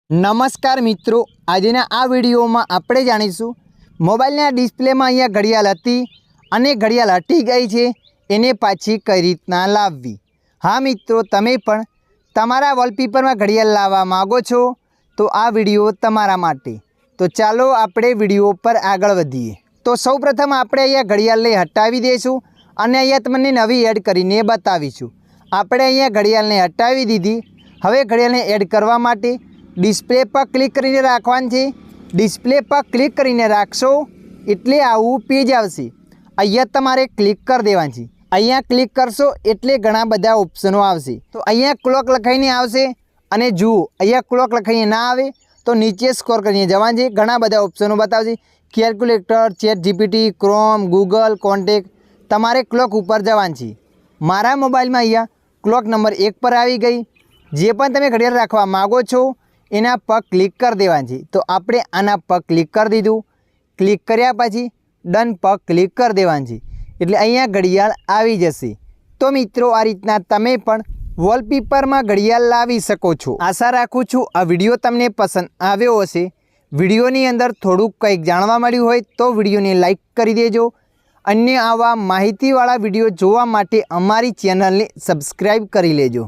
नमस्कार मित्रों, आजना आ विडियो में आपणे जाणीशुं मोबाइलना डिस्प्ले में अहींया घड़ियाळ हती अने घड़ियाळ हटी गई है एने पाछी कई रीतना लाववी। हाँ मित्रों, तमे पण तमारा वॉलपेपर में घड़ियाळ लाववा मांगो छो तो आ विडियो तमारा माटे। तो चालो आपणे विडियो पर आगळ वधीए। तो सौप्रथम आपणे अहींया घड़ियाळने हटावी देशुं अने अहींया तमने नवी एड करीने बतावीशुं। आपणे अहींया घड़ियाळने हटावी दीधी। हवे घड़ियाळने एड करवा माटे डिस्प्ले पर क्लिक करीने राखवानुं छे। डिस्प्ले पर क्लिक करीने राखशो एटले आवुं पेज आवशे। अहींया तमारे क्लिक कर देवानुं छे। अहींया क्लिक करशो एटले घणा बधा ऑप्शनो आवशे। तो अहींया क्लॉक लखाईने आवशे अने जुओ अहींया क्लॉक लखाईने ना आवे तो नीचे स्क्रॉल करीने जवानुं छे। घणा बधा ऑप्शनो बतावशे, calculator, ChatGPT, Chrome, Google, contact. तमारे क्लॉक पर जवानुं छे। मारा मोबाइल में अहींया क्लॉक नंबर 1 पर आई गई। जे पण तमे घड़ियाळ राखवा मांगो छो एना पर क्लिक कर देवानुं छे। तो आपणे आना पर क्लिक कर दीधुं। क्लिक कर्या पछी डन पर क्लिक कर देवानुं छे एटले अहींया घड़ियाळ आवी जशे। तो मित्रों, आ रीतना तमे पण वॉलपेपर में घड़ियाळ लावी शको छो। आशा राखुं छुं आ विडियो तमने पसंद आव्यो हशे। विडियोनी अंदर थोड़ुंक कंईक जाणवा मळ्युं होय तो विडियोने लाइक करी देजो। अन्य आवा माहितीवाळा विडियो जोवा माटे अमारी चेनलने सब्सक्राइब करी लेजो।